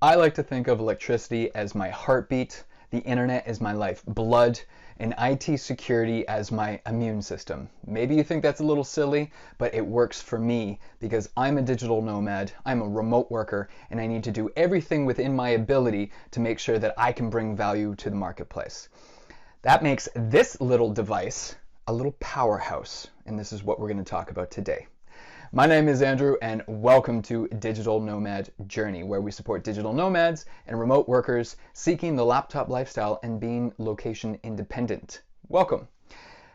I like to think of electricity as my heartbeat, the internet as my lifeblood, and IT security as my immune system. Maybe you think that's a little silly, but it works for me because I'm a digital nomad, I'm a remote worker, and I need to do everything within my ability to make sure that I can bring value to the marketplace. That makes this little device a little powerhouse, and this is what we're going to talk about today. My name is Andrew, and welcome to Digital Nomad Journey, where we support digital nomads and remote workers seeking the laptop lifestyle and being location independent. Welcome.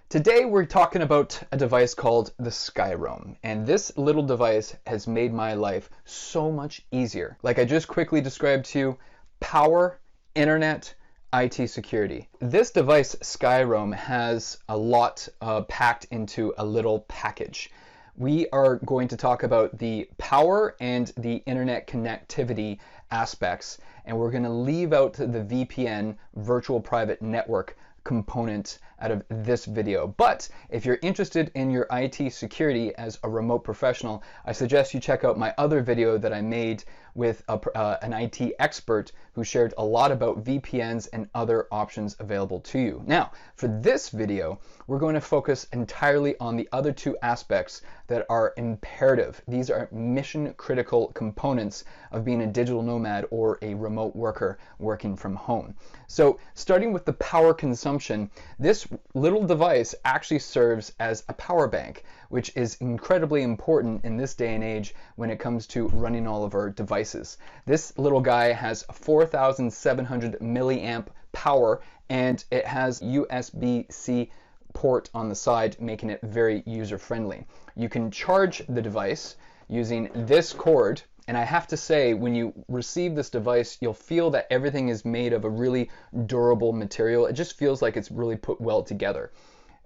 Today we're talking about a device called the Skyroam, and this little device has made my life so much easier. Like I just quickly described to you, power, internet, IT security. This device, Skyroam, has a lot packed into a little package. We are going to talk about the power and the internet connectivity aspects, and we're going to leave out the VPN, virtual private network component out of this video. But if you're interested in your IT security as a remote professional, I suggest you check out my other video that I made with an IT expert who shared a lot about VPNs and other options available to you. Now, for this video, we're going to focus entirely on the other two aspects that are imperative. These are mission critical components of being a digital nomad or a remote worker working from home. So starting with the power consumption, this little device actually serves as a power bank, which is incredibly important in this day and age when it comes to running all of our devices. This little guy has 4,700 milliamp power, and it has USB-C port on the side, making it very user-friendly. You can charge the device using this cord, and I have to say, when you receive this device, you'll feel that everything is made of a really durable material. It just feels like it's really put well together.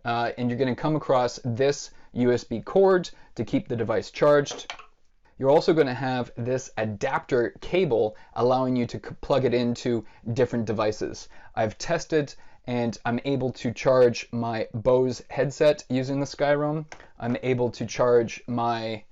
And you're going to come across this USB cord to keep the device charged. You're also going to have this adapter cable allowing you to plug it into different devices. I've tested and I'm able to charge my Bose headset using the Skyroam. I'm able to charge my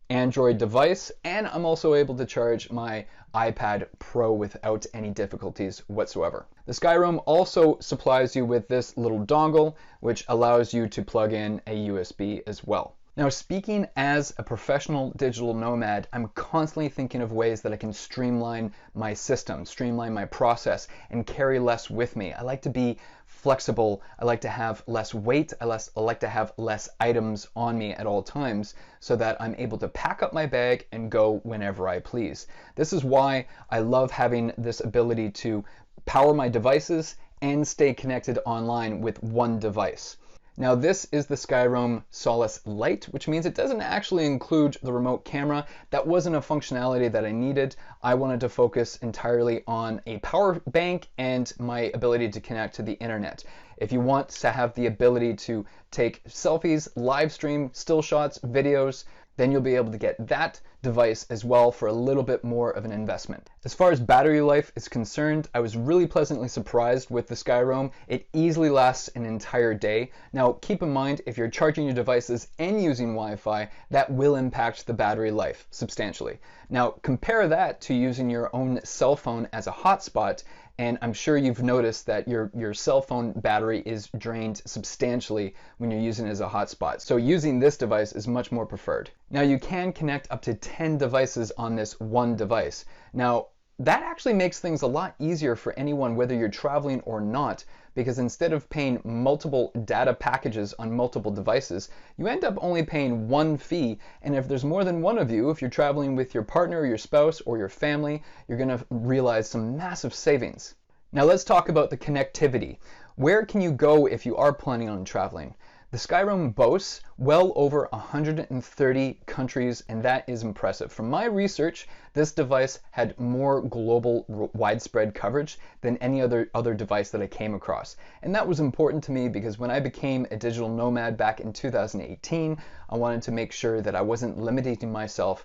Android device, and I'm also able to charge my iPad Pro without any difficulties whatsoever. The Skyroam also supplies you with this little dongle, which allows you to plug in a USB as well. Now, speaking as a professional digital nomad, I'm constantly thinking of ways that I can streamline my system, streamline my process, and carry less with me. I like to be flexible. I like to have less weight. I like to have less items on me at all times so that I'm able to pack up my bag and go whenever I please. This is why I love having this ability to power my devices and stay connected online with one device. Now, this is the Skyroam Solis Lite, which means it doesn't actually include the remote camera. That wasn't a functionality that I needed. I wanted to focus entirely on a power bank and my ability to connect to the internet. If you want to have the ability to take selfies, live stream, still shots, videos, then you'll be able to get that device as well for a little bit more of an investment. As far as battery life is concerned, I was really pleasantly surprised with the Skyroam. It easily lasts an entire day. Now, keep in mind, if you're charging your devices and using Wi-Fi, that will impact the battery life substantially. Now, compare that to using your own cell phone as a hotspot, and I'm sure you've noticed that your cell phone battery is drained substantially when you're using it as a hotspot. So using this device is much more preferred. Now, you can connect up to 10 devices on this one device. Now, that actually makes things a lot easier for anyone, whether you're traveling or not, because instead of paying multiple data packages on multiple devices, you end up only paying one fee. And if there's more than one of you, if you're traveling with your partner or your spouse or your family, you're going to realize some massive savings. Now let's talk about the connectivity. Where can you go if you are planning on traveling? The Skyroam boasts well over 130 countries, and that is impressive. From my research, this device had more global widespread coverage than any other device that I came across. And that was important to me because when I became a digital nomad back in 2018, I wanted to make sure that I wasn't limiting myself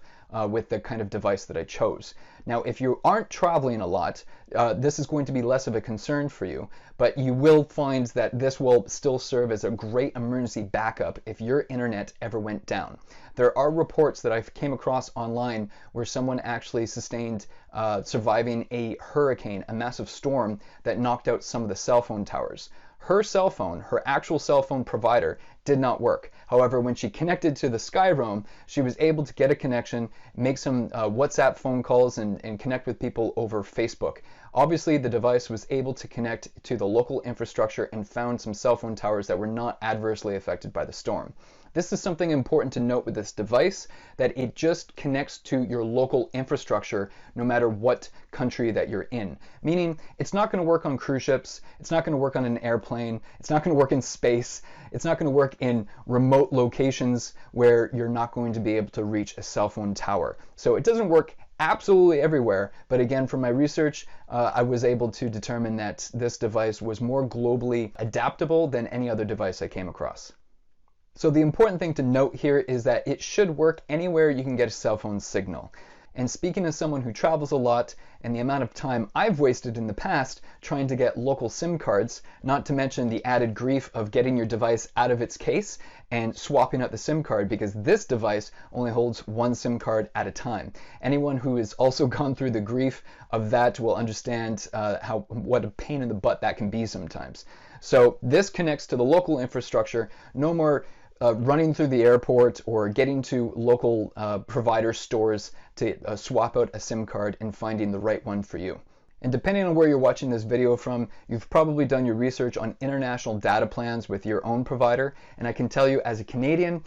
with the kind of device that I chose. Now, if you aren't traveling a lot, this is going to be less of a concern for you, but you will find that this will still serve as a great emergency backup if your internet ever went down. There are reports that I've came across online where someone actually sustained surviving a hurricane, a massive storm that knocked out some of the cell phone towers. Her cell phone, her actual cell phone provider, did not work. However, when she connected to the Skyroam, she was able to get a connection, make some WhatsApp phone calls, and connect with people over Facebook. Obviously, the device was able to connect to the local infrastructure and found some cell phone towers that were not adversely affected by the storm. This is something important to note with this device, that it just connects to your local infrastructure no matter what country that you're in. Meaning, it's not going to work on cruise ships, it's not going to work on an airplane, it's not going to work in space, it's not going to work in remote locations where you're not going to be able to reach a cell phone tower. So it doesn't work absolutely everywhere, but again, from my research, I was able to determine that this device was more globally adaptable than any other device I came across. So the important thing to note here is that it should work anywhere you can get a cell phone signal. And speaking as someone who travels a lot, and the amount of time I've wasted in the past trying to get local SIM cards, not to mention the added grief of getting your device out of its case and swapping out the SIM card, because this device only holds one SIM card at a time. Anyone who has also gone through the grief of that will understand what a pain in the butt that can be sometimes. So this connects to the local infrastructure. No more running through the airport or getting to local provider stores to swap out a SIM card and finding the right one for you. And depending on where you're watching this video from, you've probably done your research on international data plans with your own provider. And I can tell you, as a Canadian,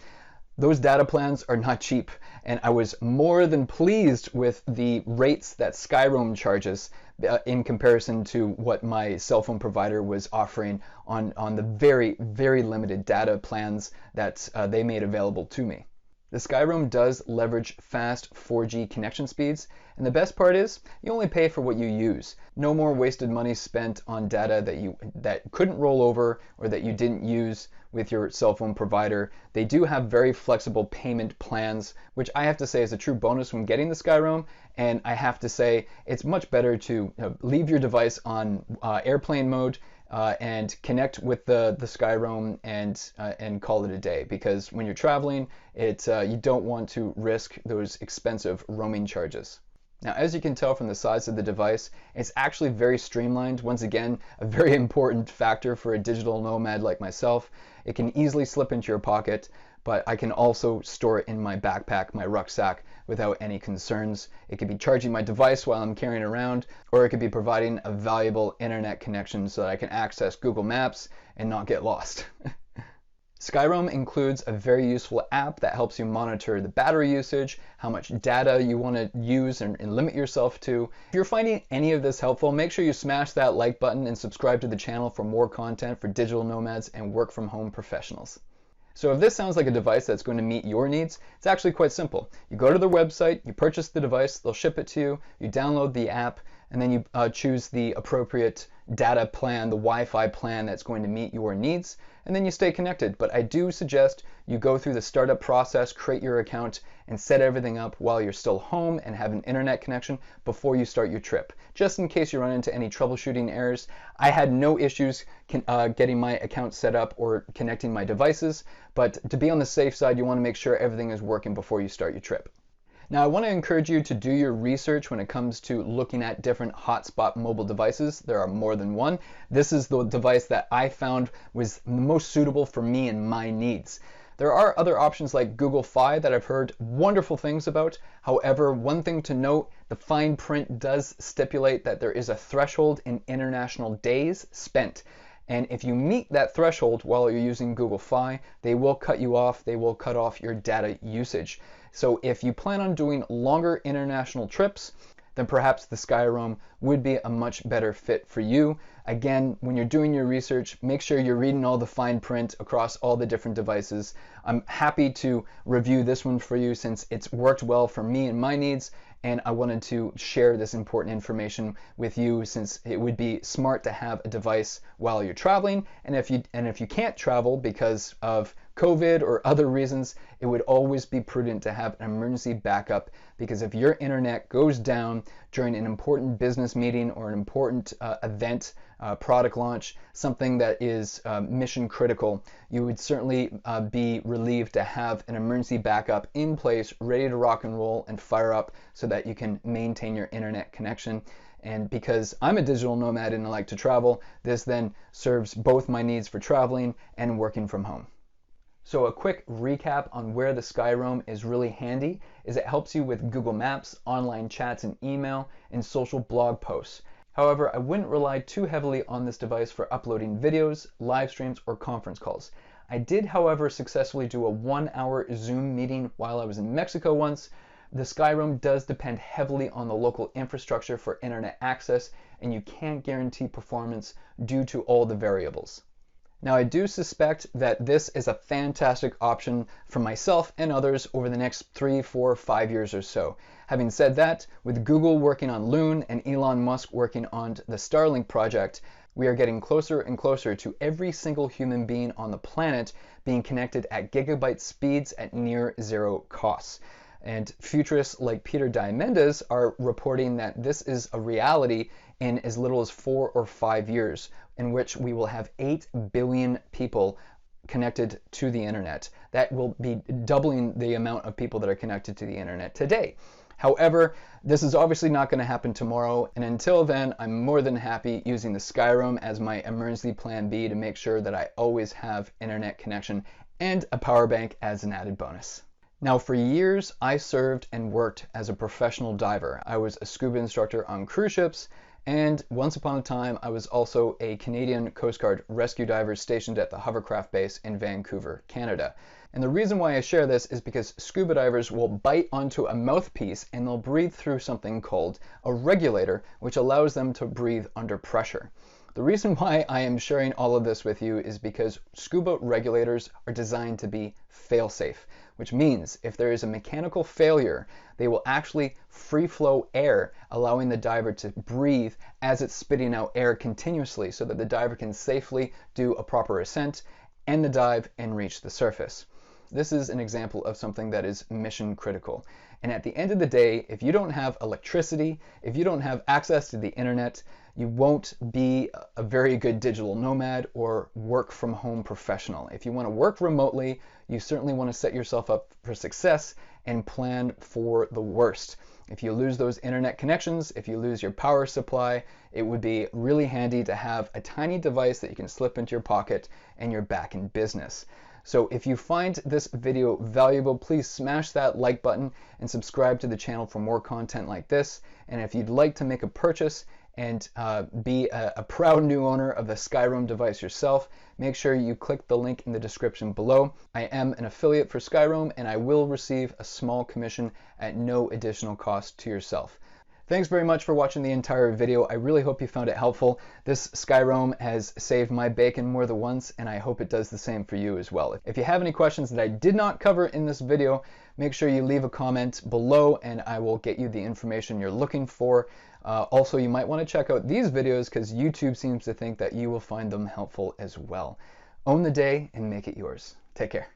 those data plans are not cheap. And I was more than pleased with the rates that Skyroam charges in comparison to what my cell phone provider was offering on the very, very limited data plans that they made available to me. The Skyroam does leverage fast 4G connection speeds, and the best part is you only pay for what you use. No more wasted money spent on data that couldn't roll over or that you didn't use with your cell phone provider. They do have very flexible payment plans, which I have to say is a true bonus when getting the Skyroam, and I have to say it's much better to leave your device on airplane mode and connect with the Skyroam and call it a day, because when you're traveling, you don't want to risk those expensive roaming charges. Now, as you can tell from the size of the device, it's actually very streamlined. Once again, a very important factor for a digital nomad like myself. It can easily slip into your pocket, but I can also store it in my backpack, my rucksack, without any concerns. It could be charging my device while I'm carrying it around, or it could be providing a valuable internet connection so that I can access Google Maps and not get lost. Skyroam includes a very useful app that helps you monitor the battery usage, how much data you want to use and limit yourself to. If you're finding any of this helpful, make sure you smash that like button and subscribe to the channel for more content for digital nomads and work from home professionals. So if this sounds like a device that's going to meet your needs, it's actually quite simple. You go to their website, you purchase the device, they'll ship it to you, you download the app, and then you choose the appropriate data plan, the Wi-Fi plan that's going to meet your needs, and then you stay connected. But I do suggest you go through the startup process, create your account, and set everything up while you're still home and have an internet connection before you start your trip, just in case you run into any troubleshooting errors. I had no issues getting my account set up or connecting my devices, but to be on the safe side, you want to make sure everything is working before you start your trip. Now, I want to encourage you to do your research when it comes to looking at different Hotspot mobile devices. There are more than one. This is the device that I found was the most suitable for me and my needs. There are other options like Google Fi that I've heard wonderful things about. However, one thing to note, the fine print does stipulate that there is a threshold in international days spent. And if you meet that threshold while you're using Google Fi, they will cut you off. They will cut off your data usage. So if you plan on doing longer international trips, then perhaps the Skyroam would be a much better fit for you. Again, when you're doing your research, make sure you're reading all the fine print across all the different devices. I'm happy to review this one for you since it's worked well for me and my needs, and I wanted to share this important information with you since it would be smart to have a device while you're traveling. And if you can't travel because of COVID or other reasons, it would always be prudent to have an emergency backup, because if your internet goes down during an important business meeting or an important event, product launch, something that is mission critical, you would certainly be relieved to have an emergency backup in place, ready to rock and roll and fire up so that you can maintain your internet connection. And because I'm a digital nomad and I like to travel, this then serves both my needs for traveling and working from home. So a quick recap on where the Skyroam is really handy is it helps you with Google Maps, online chats and email, and social blog posts. However, I wouldn't rely too heavily on this device for uploading videos, live streams, or conference calls. I did, however, successfully do a 1-hour Zoom meeting while I was in Mexico once. The Skyroam does depend heavily on the local infrastructure for internet access, and you can't guarantee performance due to all the variables. Now, I do suspect that this is a fantastic option for myself and others over the next 3, 4, 5 years or so. Having said that, with Google working on Loon and Elon Musk working on the Starlink project, we are getting closer and closer to every single human being on the planet being connected at gigabyte speeds at near zero costs. And futurists like Peter Diamandis are reporting that this is a reality in as little as 4 or 5 years, in which we will have 8 billion people connected to the internet. That will be doubling the amount of people that are connected to the internet today. However, this is obviously not going to happen tomorrow, and until then, I'm more than happy using the Skyroam as my emergency plan B to make sure that I always have internet connection and a power bank as an added bonus. Now, for years, I served and worked as a professional diver. I was a scuba instructor on cruise ships, and once upon a time, I was also a Canadian Coast Guard rescue diver stationed at the hovercraft base in Vancouver, Canada. And the reason why I share this is because scuba divers will bite onto a mouthpiece and they'll breathe through something called a regulator, which allows them to breathe under pressure. The reason why I am sharing all of this with you is because scuba regulators are designed to be fail-safe, which means if there is a mechanical failure, they will actually free flow air, allowing the diver to breathe as it's spitting out air continuously so that the diver can safely do a proper ascent, end the dive, and reach the surface. This is an example of something that is mission critical. And at the end of the day, if you don't have electricity, if you don't have access to the internet, you won't be a very good digital nomad or work from home professional. If you want to work remotely, you certainly want to set yourself up for success and plan for the worst. If you lose those internet connections, if you lose your power supply, it would be really handy to have a tiny device that you can slip into your pocket and you're back in business. So if you find this video valuable, please smash that like button and subscribe to the channel for more content like this. And if you'd like to make a purchase and be a proud new owner of the Skyroam device yourself, make sure you click the link in the description below. I am an affiliate for Skyroam and I will receive a small commission at no additional cost to yourself. Thanks very much for watching the entire video. I really hope you found it helpful. This Skyroam has saved my bacon more than once, and I hope it does the same for you as well. If you have any questions that I did not cover in this video, make sure you leave a comment below and I will get you the information you're looking for. Also, you might want to check out these videos because YouTube seems to think that you will find them helpful as well. Own the day and make it yours. Take care.